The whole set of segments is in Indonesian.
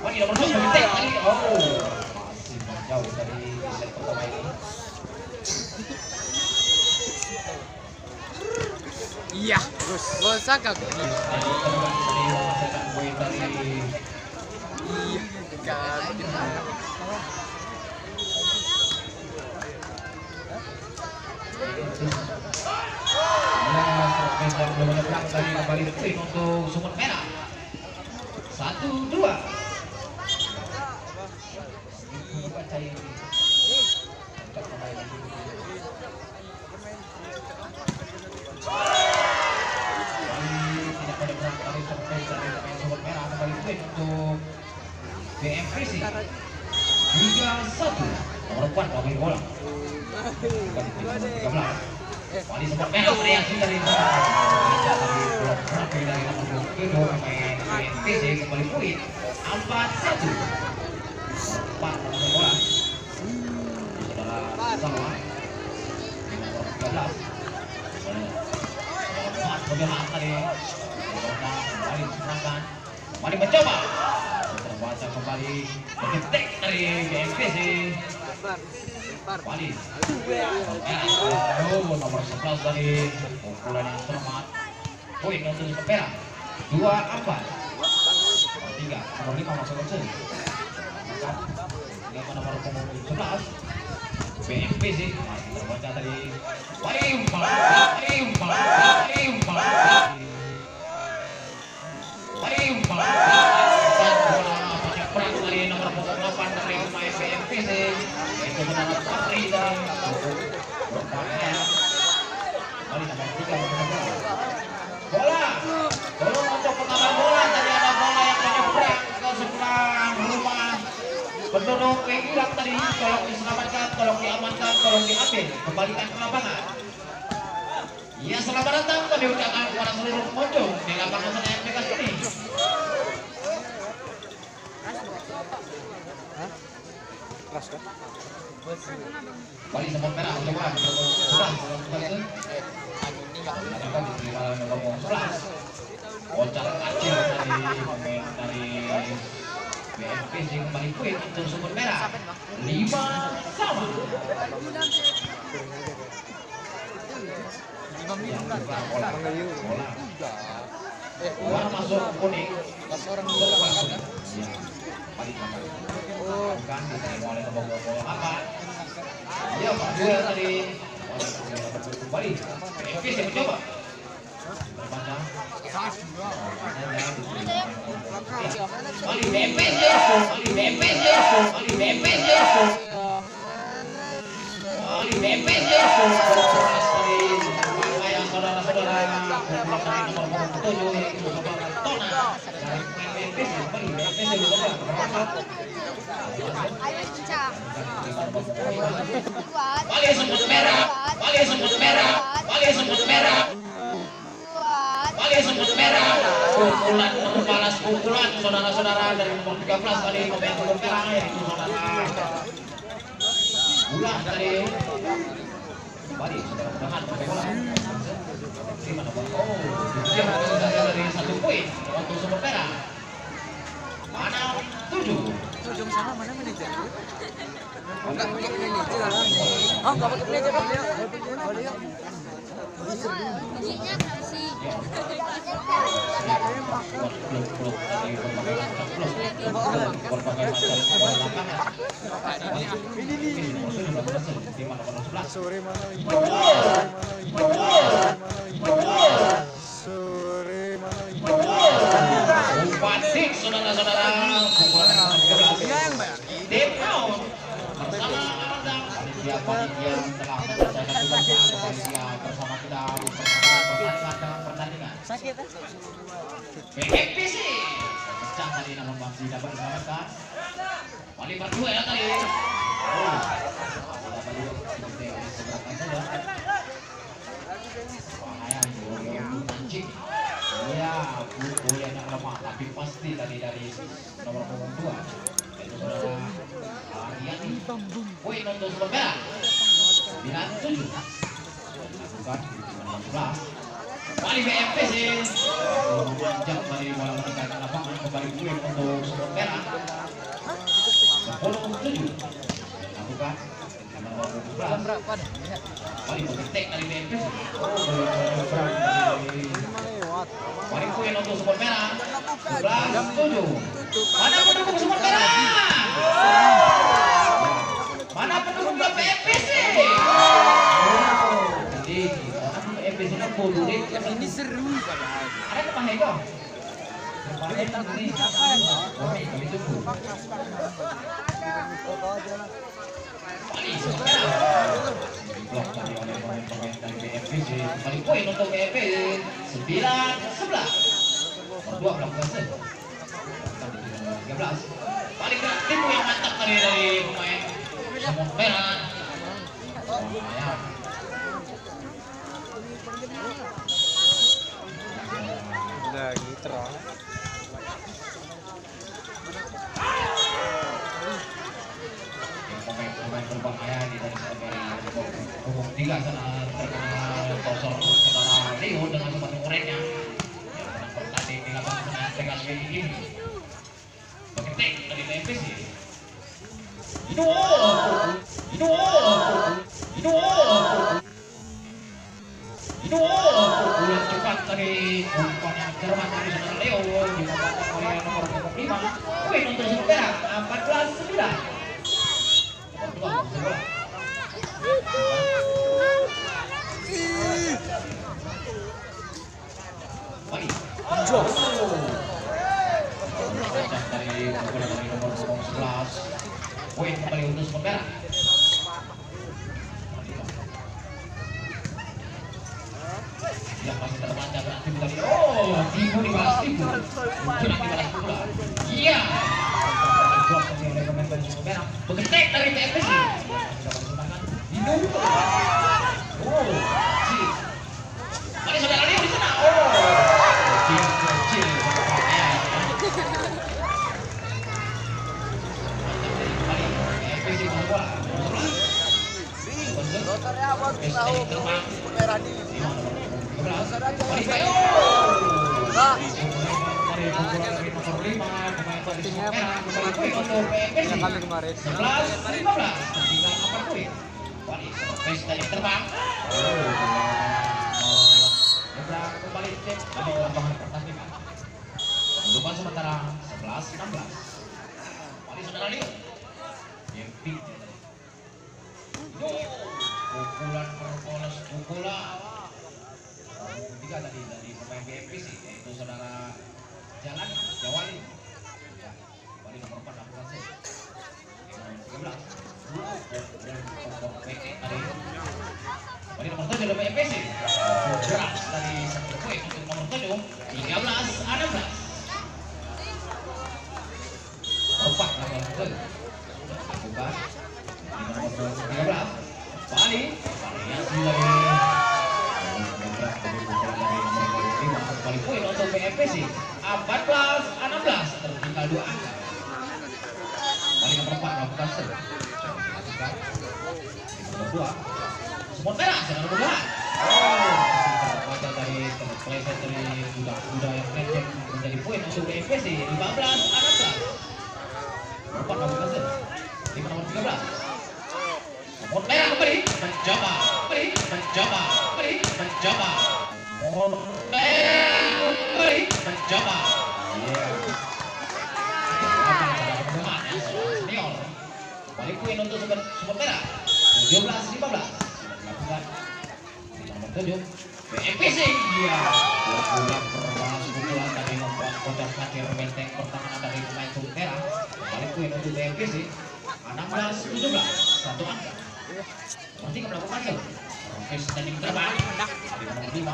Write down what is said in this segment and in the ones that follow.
Wani nomor 2 mengetek tadi. Oh, masih menjauh dari set pertama ini. Iya, terus Osaka kok. Tadi menghasilkan poin dari yang belum menyeberang dari kembali poin untuk Sumut Merah. 1-2. Untuk BM Racing 3-1 nomor 4 mobil bola 13 Wali sempat merah reaksi dari blok rapi dari nomor 22 pemain BMPC kembali poin 4-1 4 nomor bola saudara sama nomor 13 mobil tadi kembali diserahkan kembali mencoba terbaca kembali mengetek dari BMPC Wali nomor 11 dari pukulan yang selamat poin untuk Sumut Merah 2-4 nomor 3 nomor 5 masuk ke sini nomor 11 BMPC masih terbaca dari Wali bola untuk pengaman bola tadi ada bola yang menyeberang ke sebelah rumah penduduk yang hilang tadi. Tolong diselamatkan, tolong diamankan, tolong diambil, kembalikan ke lapangan. Ya, selamat datang kami ucapkan kepada seluruh pengunjung di lapangan Senayan Megas ini. Wali Sumut Merah coba nomor 11 bocah kecil dari pemain dari BMPC kembali poin untuk Sumut Merah 5-sama. Bola masuk kuning balik kan diterima oleh nomor 8 ya Pak Dua tadi kembali BMPC mencoba berpanjang kali BMPC saudara-saudara nomor 7 yaitu saudara Tona dari BMPC kembali BMPC Wali Sumut Merah pukulan membalas pukulan saudara-saudara dari nomor 13 tadi pemain Sumut Merah yaitu saudara Bulan tadi kembali saudara mudahan pakai bola terima nomor dia dari 1 poin untuk Sumut Merah mana 7 Ujung sana mana manajer? Enggak pakai manajer. Oh, enggak pakai manajer. Boleh yuk. Giginya kasih. Sore mana? Batik saudara-saudara pukulan yang panitia telah menyelesaikan tugasnya panitia bersama kita pertandingan BMPC pecah tadi namun masih dapat diselamatkan Wali berdua ya tadi ya pukul yang lemah tapi pasti tadi dari nomor 2 yaitu saudara Ariani poin untuk Sumut Merah 9-7 dilakukan di 16 Kembali BMP sih. Memanjang kembali bola meninggalkan lapangan kembali Queen untuk Sport Merah. 10-7. Lakukan. Kembali pengetek dari BMP sih. Kembali Queen untuk Sport Merah. 11-7. Mana pendukung Sport Merah? Mana pendukung BMP sih? Jadi episode bodoh deh. Ini seru padahal. Ada kemana itu? Kemarin ini kami tunggu. Blok tadi oleh pemain dari BFPC. Kembali poin untuk BFP 9-11. Berdua melakukan set. 13. Paling kreatif yang mantap tadi dari pemain Semut Merah. Lagi terang. Pemain berbahaya di dari umum 3 sana terkena tosor saudara Leo dengan sepatu oranye yang sedang bertanding di lapangan tengah Tegal WI ini. Beketik dari BMPC. Itu bulan cepat dari umpan yang cermat dari saudara Leo dimanfaatkan oleh nomor 5. Poin untuk Semut Merah 14-9. Dari nomor 11 poin kembali untuk Semut Merah. Yang masih terpanjang nanti tadi. Tibu dibalas tibu. Mungkin dibalas pula. Iya. Blok oleh pemain dari Semut Merah. Beketek dari BFPC. Mari saudara Leo di sana. Kecil. Kami kemarin. 11-15. Dari terbang. Kembali cek di lapangan pertandingan. Pendudukan sementara 11-16. Mari saudara Leo. Yempi. Pukulan perpolos pukulan. Ketiga tadi dari pemain BFPC yaitu saudara Jalan Jawali. Ya, kembali nomor 4 lakukan set. Nomor 13. Kembali nomor 7 dari BFPC. Keras dari satu poin untuk nomor 7. 13-16. Nomor 4 lakukan set. Lakukan. Nomor 13. Bali yang sudah kembali poin untuk BFPC 14-16 tertinggal 2 angka. Kembali nomor 4 melakukan set. Nomor 2 Semut Merah sedang bergerak. Terbaca dari terpeleset dari budak-budak yang legend menjadi poin untuk BFPC 15-16. Nomor 4 melakukan set. Nomor 13 Semut Merah kembali mencoba. Semut Merah kembali mencoba. Senior. Kembali poin untuk Semut Merah 17-15. Dilakukan di nomor 7 BFPC. Iya. Pukulan perbalas pukulan tadi membuat kotak kacir benteng pertahanan dari pemain Semut Merah. Kembali poin untuk BFPC 16-17. 1 angka. Nanti melakukan set. Standing terbang di nomor 5. Ya,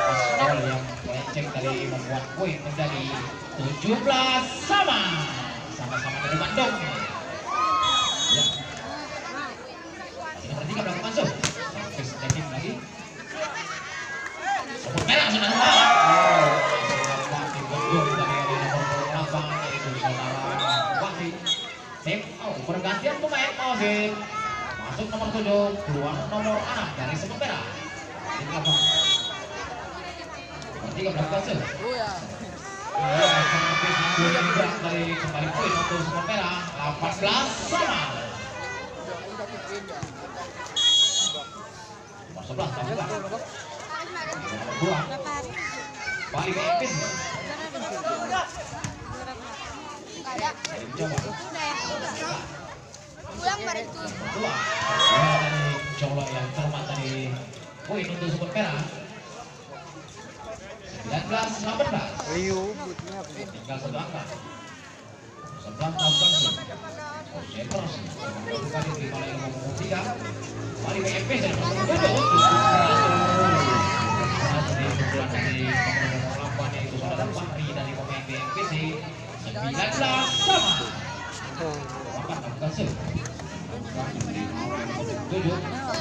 Pascal yang melenceng tadi membuat poin menjadi 17 sama. Sama-sama dari Bandung. Ya. Di nomor 3 melakukan set. Standing lagi. Semut Merah sudah melawan. Wati Bandung dari nomor 8 yaitu saudara Wati. Pergantian pemain Ozin. Masuk nomor 7, keluar nomor 6 dari Semut Merah. 13. Oh ya. Dari kembali poin untuk skor merah 18 sama. Nomor 11 tambah. Nomor 2. Balik ke Epis. Pulang bareng itu. Nomor 2. Dari colok yang termat dari poin untuk skor merah 19-18. Rio. Tinggal satu angka. 11 tambah. Shepers kembali diterima oleh nomor 3. Balik ke Epis dan nomor 7. Pukulan dari nomor 8 yaitu saudara Fahri dari pemain BMPC 19 sama. 8 tambah 7.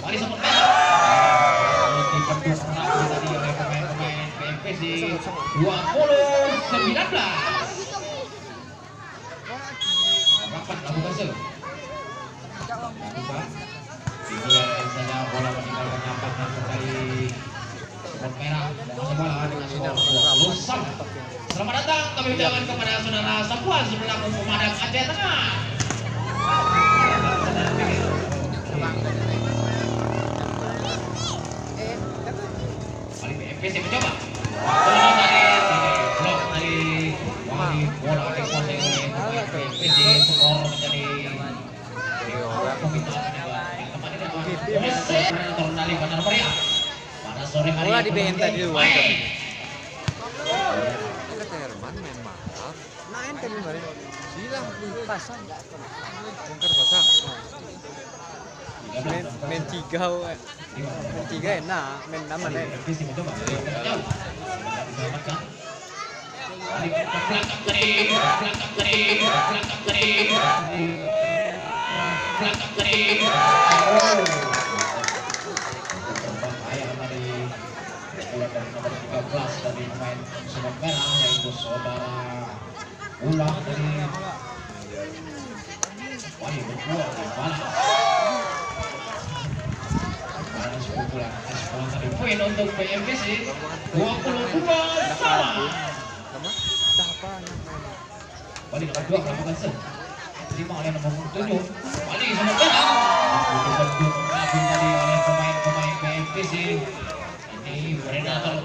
Balik sempat merah. Dipenduk tadi oleh pemain-pemain BMPC 20-19. Rapat lakukan se. Tinggian saja bola meninggalkan nampak dari sport merah menguasai bola dengan skor 20 sama. Selamat datang kami ucapkan kepada saudara Sapuan selaku pemadam Aceh Tengah. Balik BMPC mencoba. Blok dari bola dikuasai oleh BMPC, skor menjadi Tornali Bandar Meriah pada sore hari Bola di BM tadi luar. Kata Herman main mahal. Main tadi kemarin. Bilang Pasang. bongkar pasang. Main 3 we. Main 3 enak, main aman ya. BMPC mencoba jauh diselamatkan. Belakang dari berbahaya dari bola dari nomor 13 dari pemain Semen Merah yaitu saudara Ulang dari Wali berdua di mana pukulan dari poin untuk BMPC 22 sama. Balik nomor 2 melakukan sen. Terima oleh nomor 7. Balik Semen Merah. Dibentuk rapi tadi oleh pemain-pemain BMPC. Ini koordinator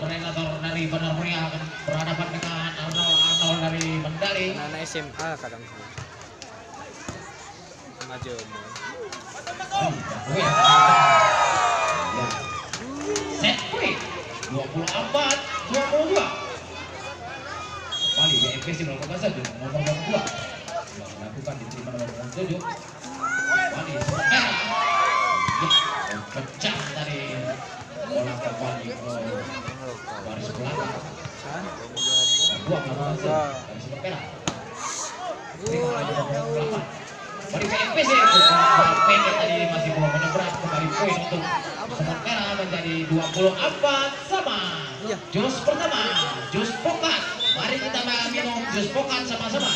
dari Bandar Meriah akan berhadapan dengan Arnold dari Mandali. Anak SMA kadang. Maju. Set point 24-22. Kembali BMPC melakukan satu nomor 2 yang dilakukan diterima nomor 7. Kembali Semen Merah. Ya, pecah dari bola kembali ke baris belakang. Dua melakukan satu dari Semen Merah. Terima oleh nomor 8. Kembali BMPC pendek tadi masih belum menyeberang kembali poin untuk Semen Merah menjadi 24 sama. Jus pertama, jus pokat. Mari kita minum jus pokat sama-sama.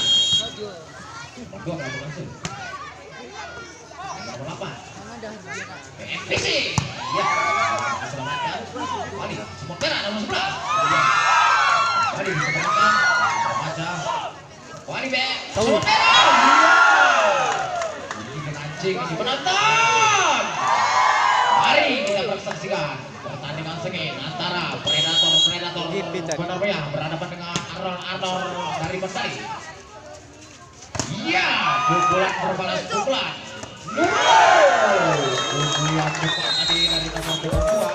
Nomor 2 melakukan satu. Nomor 8. BMPC. Ya, diselamatkan. Kembali Semen Merah nomor 11. Kembali diselamatkan. Baca. Kembali Semen Merah. Ini penonton. Mari kita bersaksikan pertandingan sengit antara predator Bandar Meriah berhadapan dengan Arnold dari Mandali. Iya, pukulan berbalas pukulan. Pukulan cepat tadi dari nomor 22.